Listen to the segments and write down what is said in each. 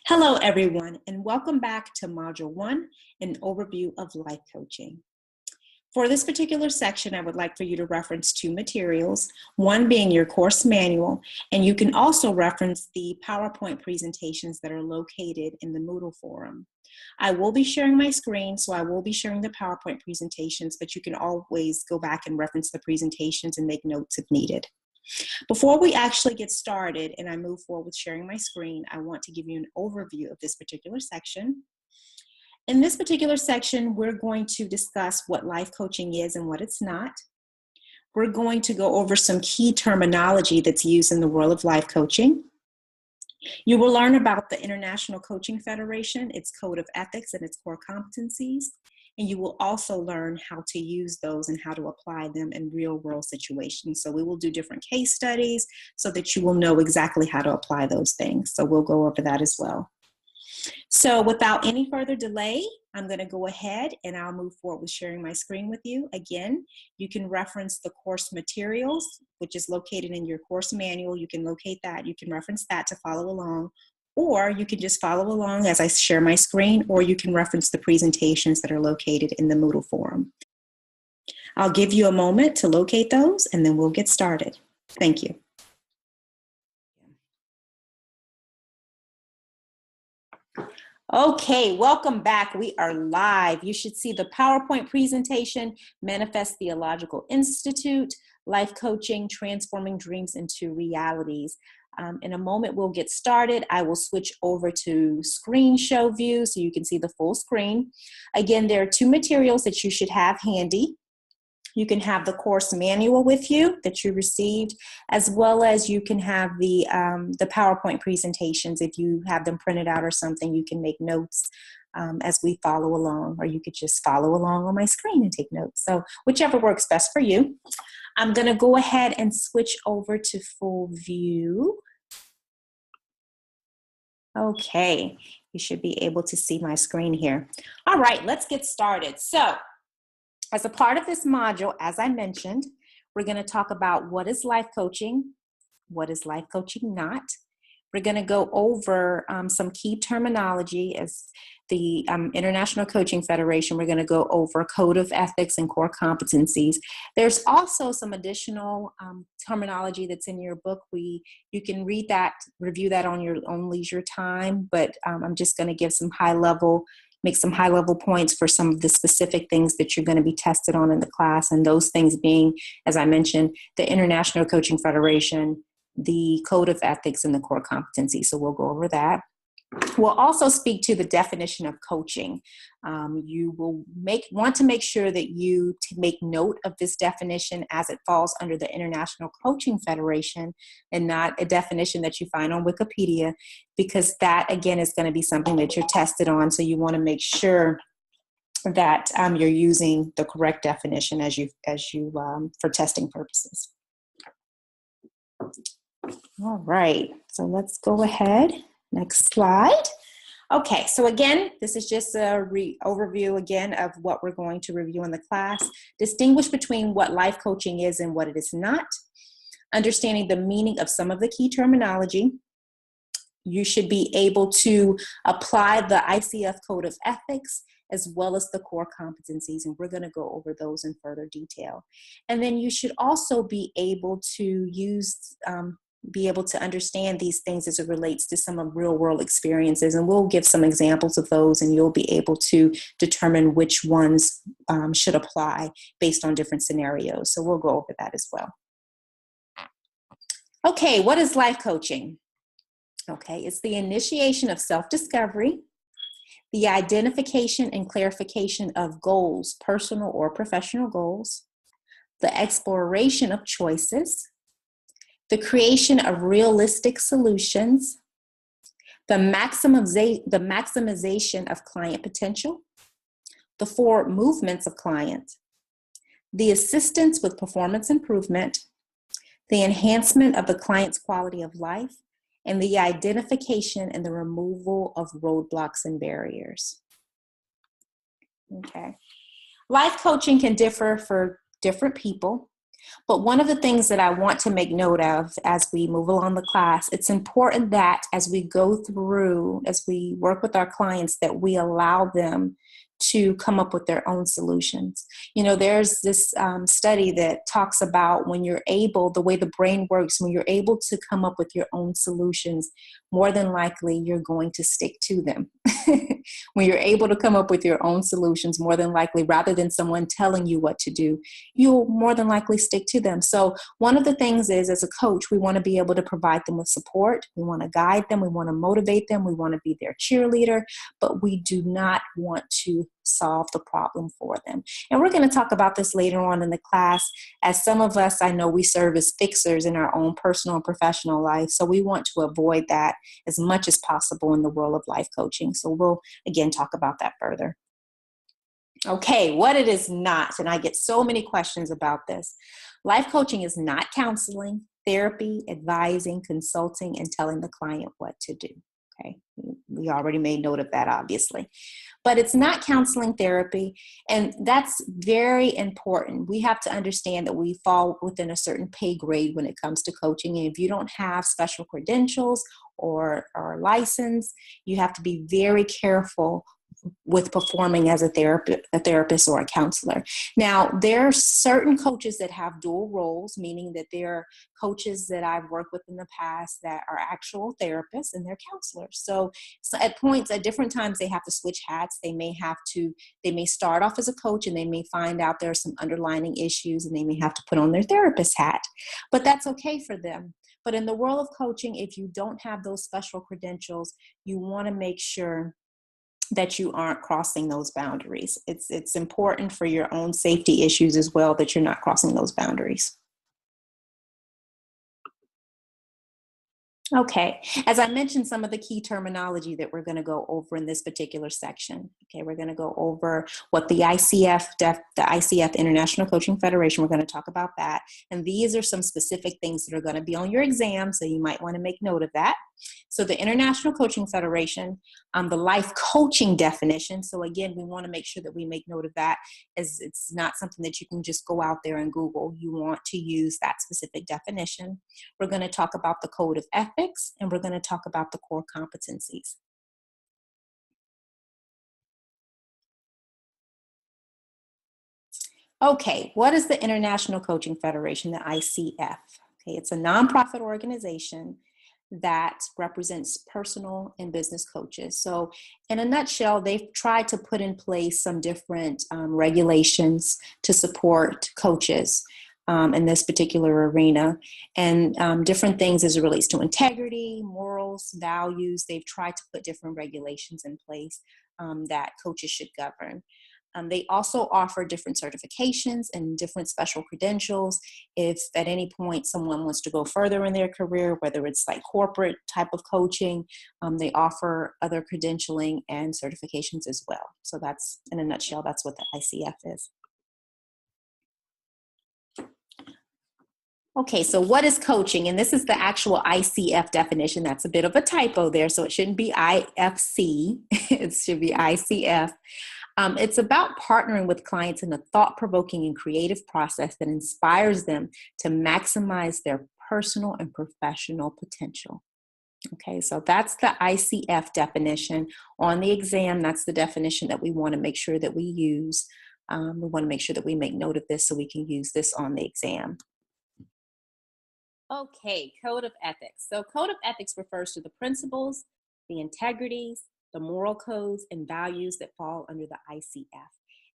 Hello, everyone, and welcome back to Module 1, an overview of life coaching. For this particular section, I would like for you to reference two materials, one being your course manual, and you can also reference the PowerPoint presentations that are located in the Moodle forum. I will be sharing my screen, so I will be sharing the PowerPoint presentations, but you can always go back and reference the presentations and make notes if needed. Before we actually get started and I move forward with sharing my screen, I want to give you an overview of this particular section. In this particular section, we're going to discuss what life coaching is and what it's not. We're going to go over some key terminology that's used in the world of life coaching. You will learn about the International Coaching Federation, its code of ethics and its core competencies. And you will also learn how to use those and how to apply them in real world situations. So we will do different case studies so that you will know exactly how to apply those things. So we'll go over that as well. So without any further delay, I'm going to go ahead and I'll move forward with sharing my screen with you. Again, you can reference the course materials, which is located in your course manual. You can locate that. You can reference that to follow along. Or you can just follow along as I share my screen, or you can reference the presentations that are located in the Moodle forum. I'll give you a moment to locate those, and then we'll get started. Thank you. Okay, welcome back. We are live. You should see the PowerPoint presentation, Manifest Theological Institute, Life Coaching, Transforming Dreams into Realities. In a moment, we'll get started. I will switch over to screen show view so you can see the full screen. Again, there are two materials that you should have handy. You can have the course manual with you that you received, as well as you can have the PowerPoint presentations. If you have them printed out or something, you can make notes as we follow along, or you could just follow along on my screen and take notes. So whichever works best for you. I'm going to go ahead and switch over to full view. Okay, you should be able to see my screen here. All right, let's get started. So, as a part of this module, as I mentioned, we're going to talk about what is life coaching, what is life coaching not. We're going to go over some key terminology as the International Coaching Federation. We're going to go over code of ethics and core competencies. There's also some additional terminology that's in your book. You can read that, review that on your own leisure time, but I'm just going to give some make some high-level points for some of the specific things that you're going to be tested on in the class, and those things being, as I mentioned, the International Coaching Federation, the Code of Ethics, and the core competency. So we'll go over that. We'll also speak to the definition of coaching. You will want to make sure that you make note of this definition as it falls under the International Coaching Federation and not a definition that you find on Wikipedia, because that, again, is going to be something that you're tested on. So you want to make sure that you're using the correct definition as you for testing purposes. All right, so let's go ahead. Next slide. Okay, so again, this is just a overview again of what we're going to review in the class. Distinguish between what life coaching is and what it is not. Understanding the meaning of some of the key terminology. You should be able to apply the ICF Code of Ethics as well as the core competencies, and we're going to go over those in further detail. And then you should also be able to be able to understand these things as it relates to some of real world experiences. And we'll give some examples of those, and you'll be able to determine which ones should apply based on different scenarios. So we'll go over that as well. Okay, what is life coaching? Okay, it's the initiation of self-discovery, the identification and clarification of goals, personal or professional goals, the exploration of choices, the creation of realistic solutions, the maximization of client potential, the forward movements of client, the assistance with performance improvement, the enhancement of the client's quality of life, and the identification and the removal of roadblocks and barriers. Okay. Life coaching can differ for different people. But one of the things that I want to make note of as we move along the class, it's important that as we go through, as we work with our clients, that we allow them to come up with their own solutions. You know, there's this study that talks about when you're able, the way the brain works, when you're able to come up with your own solutions, more than likely you're going to stick to them. When you're able to come up with your own solutions, more than likely, rather than someone telling you what to do, you'll more than likely stick to them. So one of the things is, as a coach, we want to be able to provide them with support. We want to guide them. We want to motivate them. We want to be their cheerleader, but we do not want to solve the problem for them. And we're going to talk about this later on in the class, as some of us, I know we serve as fixers in our own personal and professional life. So we want to avoid that as much as possible in the world of life coaching. So we'll, again, talk about that further. Okay, what it is not, and I get so many questions about this. Life coaching is not counseling, therapy, advising, consulting, and telling the client what to do. Okay, we already made note of that, obviously. But it's not counseling, therapy, and that's very important. We have to understand that we fall within a certain pay grade when it comes to coaching, and if you don't have special credentials or license, you have to be very careful with performing as a therapist or a counselor. Now, there are certain coaches that have dual roles, meaning that there are coaches that I've worked with in the past that are actual therapists and they're counselors. So at points, at different times, they have to switch hats. They may start off as a coach and they may find out there are some underlying issues and they may have to put on their therapist hat, but that's okay for them. But in the world of coaching, if you don't have those special credentials, you want to make sure that you aren't crossing those boundaries. It's important for your own safety issues as well that you're not crossing those boundaries. Okay, as I mentioned, some of the key terminology that we're going to go over in this particular section. Okay, we're going to go over what the ICF International Coaching Federation, we're going to talk about that. And these are some specific things that are going to be on your exam, so you might want to make note of that. So the International Coaching Federation, the life coaching definition. So again, we want to make sure that we make note of that, as it's not something that you can just go out there and Google. You want to use that specific definition. We're going to talk about the code of ethics, and we're going to talk about the core competencies. Okay, what is the International Coaching Federation, the ICF? Okay, it's a nonprofit organization that represents personal and business coaches. So in a nutshell, they've tried to put in place some different regulations to support coaches in this particular arena, and different things as it relates to integrity, morals, values. They've tried to put different regulations in place that coaches should govern. They also offer different certifications and different special credentials. If at any point someone wants to go further in their career, whether it's like corporate type of coaching, they offer other credentialing and certifications as well. So that's, in a nutshell, that's what the ICF is. Okay, so what is coaching? And this is the actual ICF definition. That's a bit of a typo there, so it shouldn't be IFC. It should be ICF. It's about partnering with clients in a thought-provoking and creative process that inspires them to maximize their personal and professional potential. Okay, so that's the ICF definition. On the exam, that's the definition that we want to make sure that we use. We want to make sure that we make note of this so we can use this on the exam. Okay, code of ethics. So code of ethics refers to the principles, the integrities, the moral codes, and values that fall under the ICF.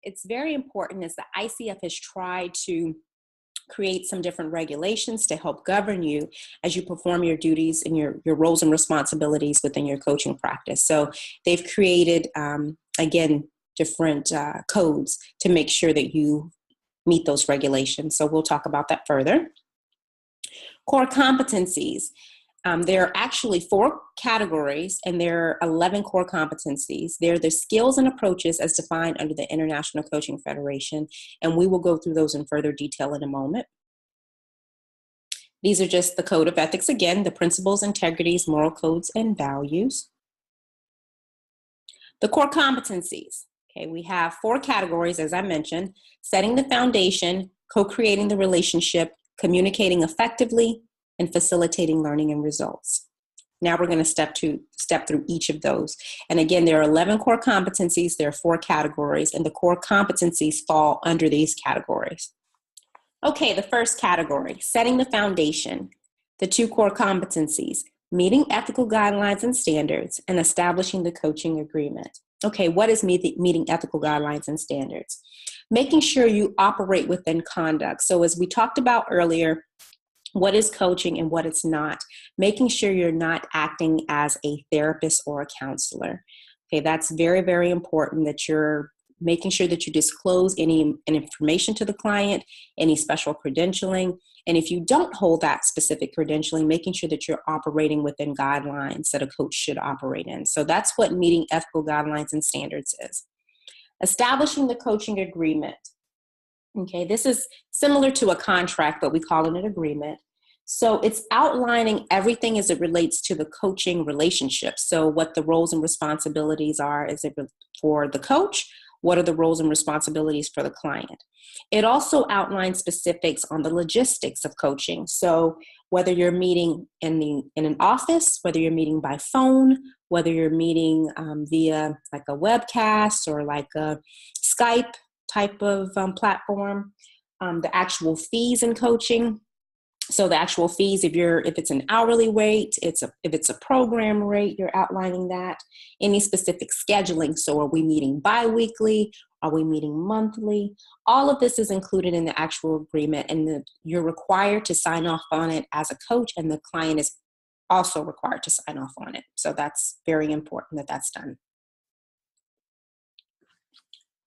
It's very important, as the ICF has tried to create some different regulations to help govern you as you perform your duties and your roles and responsibilities within your coaching practice. So they've created, again, different codes to make sure that you meet those regulations. So we'll talk about that further. Core competencies. There are actually 4 categories, and there are 11 core competencies. They're the skills and approaches as defined under the International Coaching Federation, and we will go through those in further detail in a moment. These are just the code of ethics again, the principles, integrities, moral codes, and values. The core competencies. Okay, we have 4 categories, as I mentioned: setting the foundation, co-creating the relationship, communicating effectively, and facilitating learning and results. Now we're going to step through each of those. And again, there are 11 core competencies. There are 4 categories, and the core competencies fall under these categories. Okay, the first category, setting the foundation. The 2 core competencies, meeting ethical guidelines and standards, and establishing the coaching agreement. Okay, what is meeting ethical guidelines and standards? Making sure you operate within conduct. So as we talked about earlier, what is coaching and what it's not. Making sure you're not acting as a therapist or a counselor. Okay, that's very, very important that you're making sure that you disclose any information to the client, any special credentialing. And if you don't hold that specific credentialing, making sure that you're operating within guidelines that a coach should operate in. So that's what meeting ethical guidelines and standards is. Establishing the coaching agreement. Okay, this is similar to a contract, but we call it an agreement. So it's outlining everything as it relates to the coaching relationship. So what the roles and responsibilities are, is it for the coach? What are the roles and responsibilities for the client? It also outlines specifics on the logistics of coaching. So whether you're meeting in an office, whether you're meeting by phone, whether you're meeting via like a webcast or like a Skype type of platform, the actual fees in coaching. So the actual fees, if it's an hourly rate, if it's a program rate, you're outlining that. Any specific scheduling. So are we meeting bi-weekly? Are we meeting monthly? All of this is included in the actual agreement, and you're required to sign off on it as a coach, and the client is also required to sign off on it. So that's very important that that's done.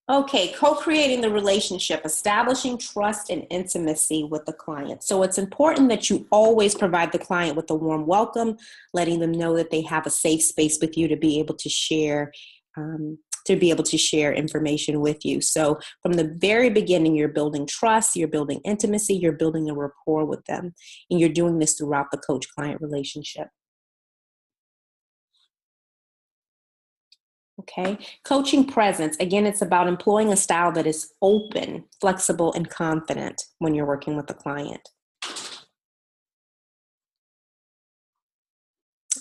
Okay, co-creating the relationship, establishing trust and intimacy with the client. So it's important that you always provide the client with a warm welcome, letting them know that they have a safe space with you to be able to share information with you. So from the very beginning, you're building trust, you're building intimacy, you're building a rapport with them, and you're doing this throughout the coach-client relationship. Okay, coaching presence. Again, it's about employing a style that is open, flexible, and confident when you're working with a client.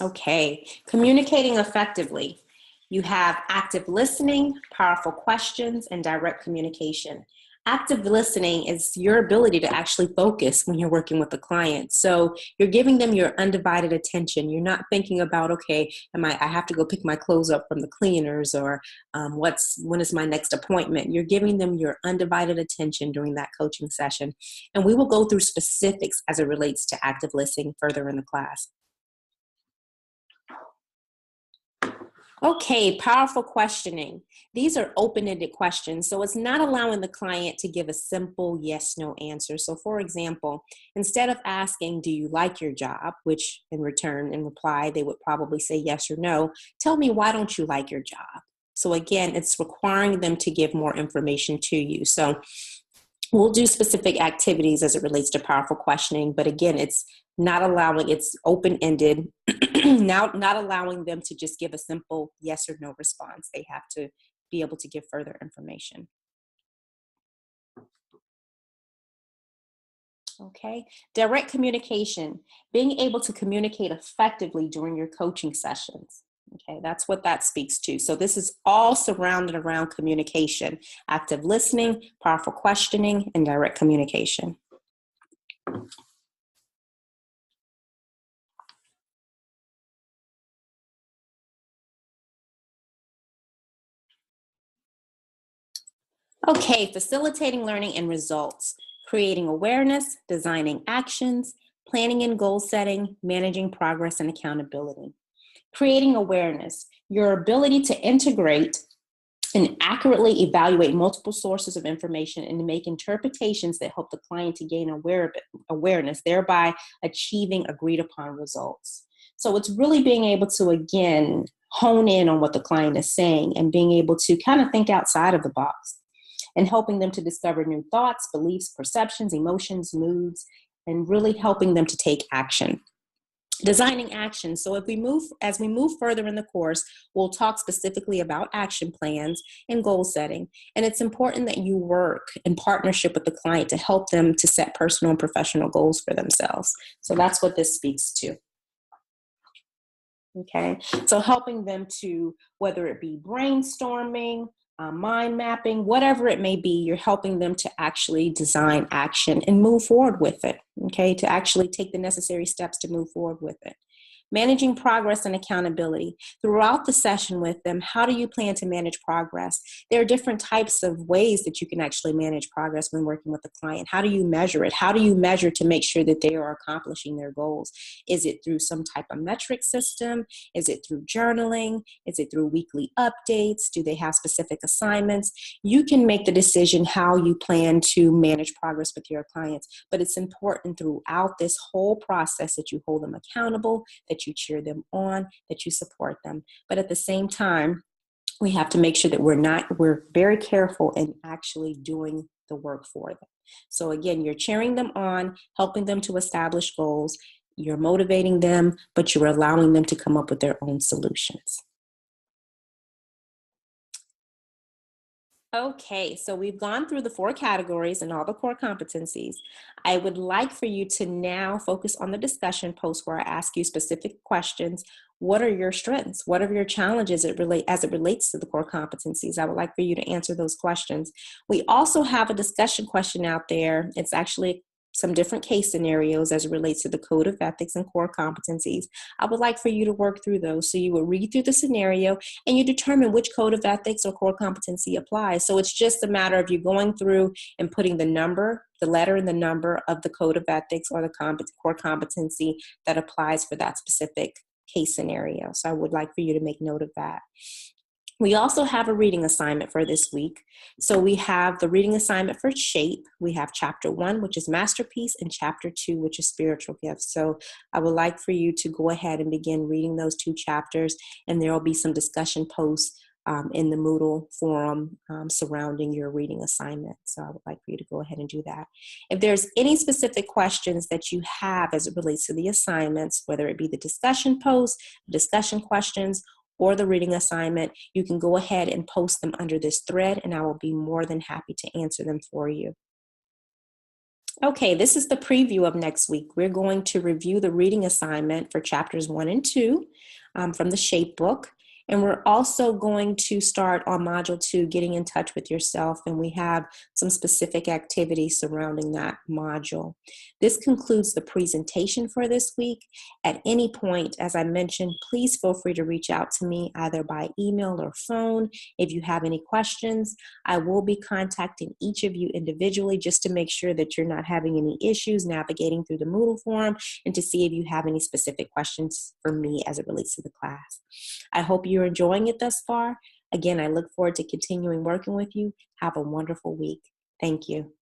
Okay, communicating effectively. You have active listening, powerful questions, and direct communication. Active listening is your ability to actually focus when you're working with a client. So you're giving them your undivided attention. You're not thinking about, okay, I have to go pick my clothes up from the cleaners, or when is my next appointment? You're giving them your undivided attention during that coaching session. And we will go through specifics as it relates to active listening further in the class. Okay, powerful questioning. These are open-ended questions, so it's not allowing the client to give a simple yes/no answer. So for example, instead of asking, do you like your job, which in reply, they would probably say yes or no, tell me, why don't you like your job? So again, it's requiring them to give more information to you. So we'll do specific activities as it relates to powerful questioning, but again, it's open-ended, not allowing them to just give a simple yes or no response. They have to be able to give further information. Okay, direct communication, being able to communicate effectively during your coaching sessions. Okay, that's what that speaks to. So this is all surrounded around communication, active listening, powerful questioning, and direct communication. Okay, facilitating learning and results, creating awareness, designing actions, planning and goal setting, managing progress and accountability. Creating awareness, your ability to integrate and accurately evaluate multiple sources of information and to make interpretations that help the client to gain awareness, thereby achieving agreed upon results. So it's really being able to, again, hone in on what the client is saying and being able to kind of think outside of the box and helping them to discover new thoughts, beliefs, perceptions, emotions, moods, and really helping them to take action. Designing action. So as we move further in the course, we'll talk specifically about action plans and goal setting. And it's important that you work in partnership with the client to help them to set personal and professional goals for themselves. So that's what this speaks to. Okay, so helping them to, whether it be brainstorming, mind mapping, whatever it may be, you're helping them to actually design action and move forward with it. Okay, to actually take the necessary steps to move forward with it. Managing progress and accountability. Throughout the session with them, how do you plan to manage progress? There are different types of ways that you can actually manage progress when working with a client. How do you measure it? How do you measure to make sure that they are accomplishing their goals? Is it through some type of metric system? Is it through journaling? Is it through weekly updates? Do they have specific assignments? You can make the decision how you plan to manage progress with your clients, but it's important throughout this whole process that you hold them accountable, that you cheer them on, that you support them. But at the same time, we have to make sure that we're very careful in actually doing the work for them. So again, you're cheering them on, helping them to establish goals, you're motivating them, but you're allowing them to come up with their own solutions. Okay, so we've gone through the 4 categories and all the core competencies. I would like for you to now focus on the discussion post where I ask you specific questions. What are your strengths? What are your challenges as it relates to the core competencies? I would like for you to answer those questions. We also have a discussion question out there. It's actually some different case scenarios as it relates to the code of ethics and core competencies. I would like for you to work through those. So you will read through the scenario and you determine which code of ethics or core competency applies. So it's just a matter of you going through and putting the letter and the number of the code of ethics or the core competency that applies for that specific case scenario. So I would like for you to make note of that. We also have a reading assignment for this week. So we have the reading assignment for SHAPE. We have chapter 1, which is Masterpiece, and chapter 2, which is Spiritual Gifts. So I would like for you to go ahead and begin reading those 2 chapters, and there will be some discussion posts in the Moodle forum surrounding your reading assignment. So I would like for you to go ahead and do that. If there's any specific questions that you have as it relates to the assignments, whether it be the discussion post, discussion questions, or the reading assignment, you can go ahead and post them under this thread, and I will be more than happy to answer them for you. Okay, this is the preview of next week. We're going to review the reading assignment for chapters 1 and 2 from the SHAPE book. And we're also going to start on module 2, getting in touch with yourself, and we have some specific activities surrounding that module. This concludes the presentation for this week. At any point, as I mentioned, please feel free to reach out to me either by email or phone if you have any questions. I will be contacting each of you individually just to make sure that you're not having any issues navigating through the Moodle forum and to see if you have any specific questions for me as it relates to the class. I hope you're enjoying it thus far. Again, I look forward to continuing working with you. Have a wonderful week. Thank you.